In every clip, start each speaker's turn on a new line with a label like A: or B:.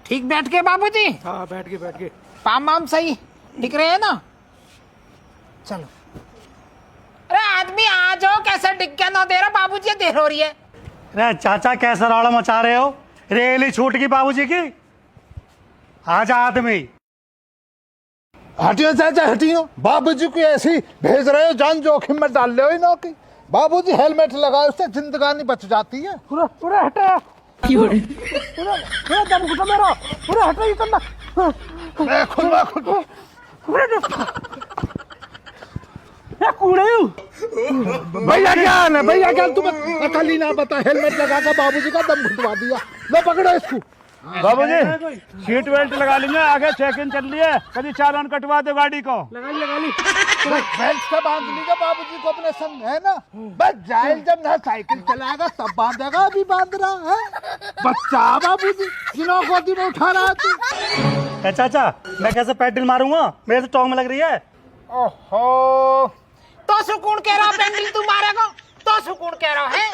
A: ठीक बैठ के बाबूजी?
B: हाँ बैठ के
A: पाम वाम सही दिख रहे हैं ना? चलो। अरे आदमी आ जाओ, कैसे डिग गया ना दे रहा बाबूजी, देर हो रही है।
C: अरे चाचा कैसा रौला मचा रहे हो? रेल ही छूट गई बाबूजी की। आजा आदमी।
D: हटियो चाचा हटियो, बाबूजी को ऐसी भेज रहे हो, जान जोखिम में डाल रहे हो इन्हों की। बाबूजी हेलमेट लगाओ, उससे जिंदगानी बच जाती है।
B: पूरा हटा पूरा दम घुटा मेरा, पूरा हटा ही करना।
D: मैं खुद भैया ज्ञान है, भैया ज्ञान। तुम्हें अकल ही ना बता, हेलमेट लगा कर बाबूजी का दम घुटवा दिया। लो पकड़ो इसको।
E: बाबूजी सीट बेल्ट लगा लेंगे, आगे चेक इन चल रही है, कभी चालान कटवा दो गाड़ी को।
B: लगा ली
D: बेल्ट से बांध लीजिए बाबूजी को अपने संग, है ना? बस जाहिल जब ना साइकिल चलाएगा तब बांधेगा, अभी बांध रहा है बच्चा। बाबूजी जिन्हों गोदी में उठा रहा है तू।
C: चाचा मैं कैसे पैडल मारूंगा, मेरे से टोंग में लग रही है।
A: ओहो, तो सुकून कह रहा पेंडल तू मारेगा? तो सुकून कह रहा है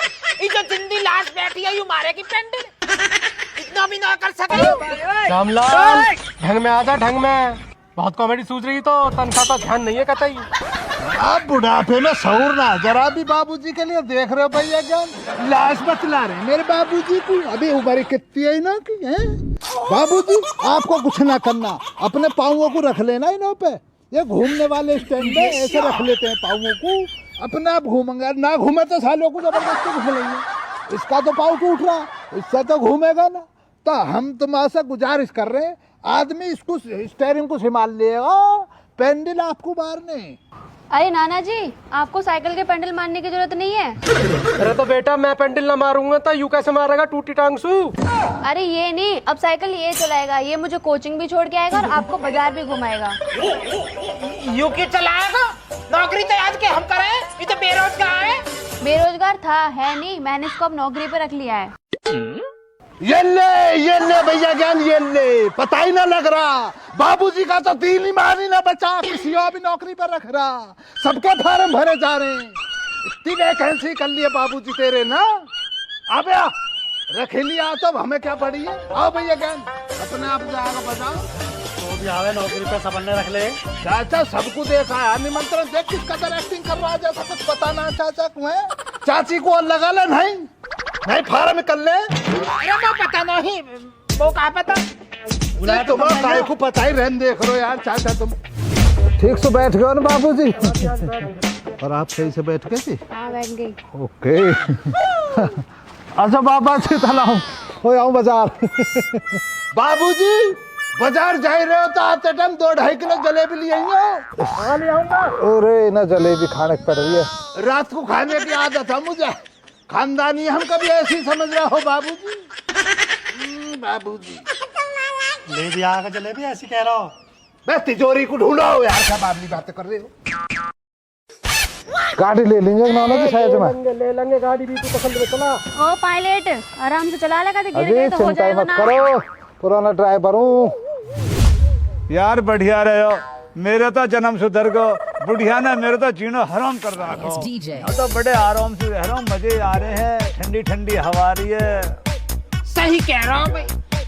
A: ये जो जिंदी लाश बैठी है यू मारेगी पेंडल? इतना भी ना कर सके।
B: रामलाल ढंग में आजा, ढंग में। बहुत कॉमेडी सूझ रही तो तनख्वाह का ध्यान नहीं है कतई।
D: आप बुढ़ापे में सऊर ना जरा भी बाबूजी के लिए देख रहे हो भैया जान, लाश बतला रहे हैं मेरे बाबूजी की। अभी उम्र कितनी है इन्हों की है? बाबूजी आपको कुछ ना करना, अपने पाँवों को रख लेना इन्हों पे। ये घूमने वाले स्टैंड पे ऐसे रख लेते हैं पाँवों को, अपने आप घूमेंगे। ना घूमे तो सालों को जबरदस्ती घूमेंगे। इसका तो पाँव टूट रहा, इससे तो घूमेगा ना। तो हम तुम्हारे गुजारिश कर रहे हैं, आदमी इसको स्टेयरिंग को संभाल लेगा, पेंडल आपको मारने।
F: अरे नाना जी, आपको साइकिल के पेंडल मारने की जरूरत नहीं है।
B: अरे तो बेटा मैं पेंडल ना मारूंगा तो यू कैसे मारेगा टूटी टांग सू?
F: अरे ये नहीं, अब साइकिल ये चलाएगा, ये मुझे कोचिंग भी छोड़ के आएगा और आपको बाजार भी घुमाएगा।
A: यू के चलाएगा? नौकरी तो आज के हम करें, ये तो बेरोजगार है।
F: बेरोजगार था, है नहीं, मैंने इसको अब नौकरी पे रख लिया है।
D: ये ले भैया ज्ञान, ये ले। पता ही ना लग रहा, बाबूजी का तो दिल ही मानी ना बचा, किसी और भी नौकरी पर रख रहा। सबके फार्म भरे जा रहे हैं, इतनी वैकेंसी कर लिए बाबूजी तेरे ना। अब रख लिया तो अब हमें क्या पड़ी है? आओ भैया ज्ञान, अपने आप जाएगा बताओ।
C: तो भी आवे नौकरी पे, सब ने रख ले।
D: चाचा सबको देखा है, निमंत्रण देख किस कदर एक्टिंग कर रहा है, जैसा कुछ पता ना चाचा को है। चाची को लगा ले, नहीं फार्म कर ले।
A: अरे वो पता नहीं, वो कहाँ पता?
D: तुम्हारा काय को पता ही, रहने देख रहे हो यार चाचा तुम। ठीक से बैठ गए ना बाबूजी? और आप सही से बैठ गए थी?
F: हाँ बैठ गई।
D: ओके। अच्छा बाबा से चलाऊं हो आऊं बाजार। बाबूजी बाजार जा रहे हो तो आते टाइम 2-2.5 किलो जलेबी ले आइयो। हाँ ले आऊंगा। अरे ना जलेबी खाने पड़ रही है, रात को खाने की आदत है मुझे, खानदानी। हम कभी ऐसी समझ रहे हो बाबूजी? बाबूजी
C: ले भी आगा जलेबी, ऐसी कह रहा हो?
D: मैं तिजोरी को ढूंढो यार, क्या बाबली बातें कर रहे हो? गाड़ी ले लेंगे नाना जी साइड में।
B: ले लेंगे गाड़ी भी, तू पसंद में चला।
F: ओ पायलट आराम से चला लेगा, गिर
D: अभी
F: गए तो हो
D: चिंता
F: जाएगा
D: मत
F: ना।
D: करो, पुराना ड्राइवर हूँ।
E: यार बढ़िया रहे हो, मेरे तो जन्म सुधर गो, बुढ़िया ने मेरे तो जीनो हराम कर रहा हो। तो बड़े आराम से रह रहा हूँ, मजे आ रहे हैं, ठंडी ठंडी हवा आ रही है।
A: सही कह रहा हूँ भाई,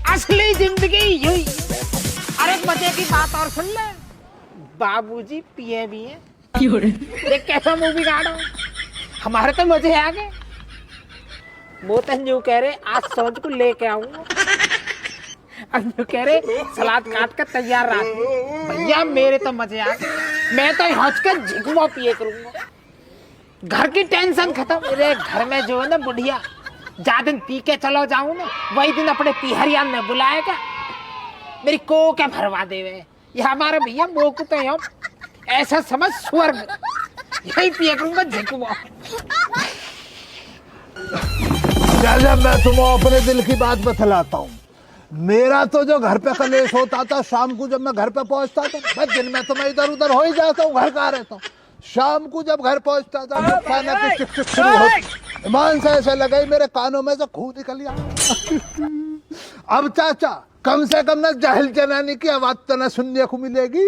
A: असली जिंदगी यही। अरे मजे की बात और सुन ले, बाबूजी पिए भी हैं। देख कैसा मुंह बिगाड़ा, हमारे तो मजे आ गए। वो तो यूं कह रहे आज सोच को लेके आऊंगा, अब यूं कह रहे सलाद काट कर तैयार रख। भैया मेरे तो मजे आ गए, मैं तो हंस कर झिगुआ पिए करूंगा। घर की टेंशन खत्म। मेरे घर में जो है ना बुढ़िया, जा दिन पी के चलो जाऊं ना, वही दिन अपने पिहरिया ने बुलाएगा, मेरी को क्या भरवा देवे। ये हमारे भैया मोक तो यहाँ ऐसा समझ स्वर्ग, यही पिए करूंगा झिगुआ।
D: जब मैं तुम्हें अपने दिल की बात बतलाता हूँ, मेरा तो जो घर पे कलेश होता था, शाम को जब मैं घर पे पहुंचता था, बस दिन में तो मैं इधर उधर हो ही जाता हूँ, घर कहाँ रहता हूँ। शाम को जब घर पहुंचता था, खाना की चिक चिक शुरू होती, ईमान से ऐसा लगा मेरे कानों में से खून निकल गया। अब चाचा कम से कम ना जाहिल जनानी की आवाज तो ना सुनने को मिलेगी।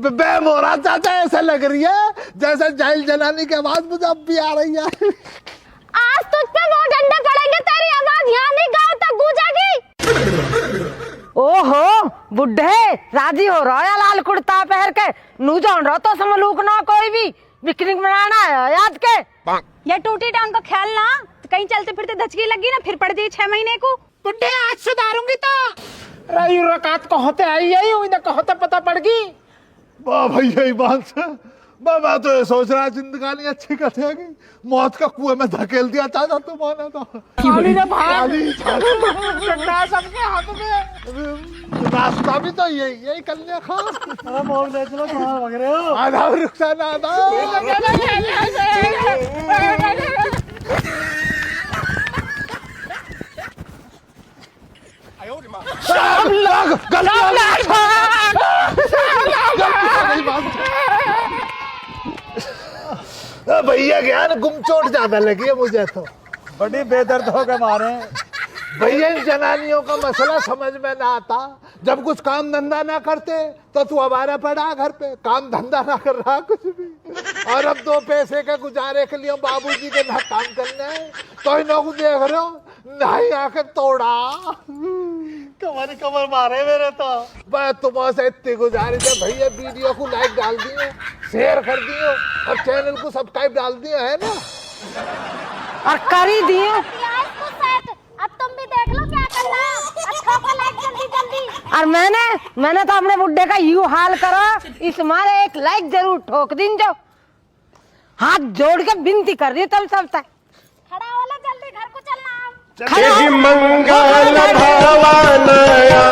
D: बेमोरा चाचा ऐसा लग रही है जैसे जाहिल जनानी की आवाज मुझे अब भी आ रही है।
F: आज तुझ पे वो डंडा
G: बुढ़े राजी हो रहा है लाल कुर्ता पहन के नू जान रहा तो समलूक ना कोई भी पिकनिक मनाना है याद के
F: ये टूटी टांग का ख्याल ना कहीं चलते फिरते धचकी लगी ना फिर पड़ जाए 6 महीने को।
A: बुड्ढे आज सुधारूंगी तो रही रकात कहते आई यही हुई ना कहते पता पड़ गई।
D: वाह भैया यही बात है। मैं तो ये सोच रहा जिंदगानी अच्छी कटेगी, मौत का कुएं में धकेल दिया चाचा तुम्हारे तो।
A: खाली ना भाग
D: खाली
A: डंडा सबके हाथ में।
D: रास्ता भी तो यही करने खा।
C: अरे मोल ले चलो, कहाँ भाग रहे हो?
D: आधा रुकसा ना आधा। भैया क्या ना गुमचोट ज्यादा लगी है मुझे तो।
E: बड़ी बेदर्द हो गए मारे।
D: भैया इन जनानियों का मसला समझ में ना आता। जब कुछ काम धंधा ना करते तो तू हमारा पड़ा घर पे, काम धंधा ना कर रहा कुछ भी। और अब 2 पैसे के गुजारे के लिए बाबूजी के ना काम करना है तो इन लोग देख रहे हो नहीं आके तोड़ा।
C: कमर मारे मेरे तो।
D: बस तुम्हारे इतनी गुजारिश है भैया, वीडियो को लाइक डाल दियो, शेयर कर दियो और चैनल को सब्सक्राइब डाल दियो है ना।
G: और कर ही दिए।
F: अब तुम भी देख लो क्या करना है। अच्छा को लाइक जल्दी जल्दी।
G: और मैंने तो अपने बुड्ढे का यूं हाल करा इस मारे एक लाइक जरूर ठोक दिन जो हाथ जोड़ के विनती कर रही तब सब तक
F: खड़ा हो लो जल्दी घर को चलना।
B: मंगल भवानया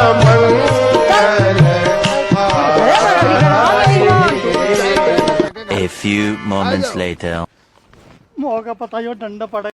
H: A few moments later.
C: मौका पता ही हो डंडा पड़ा।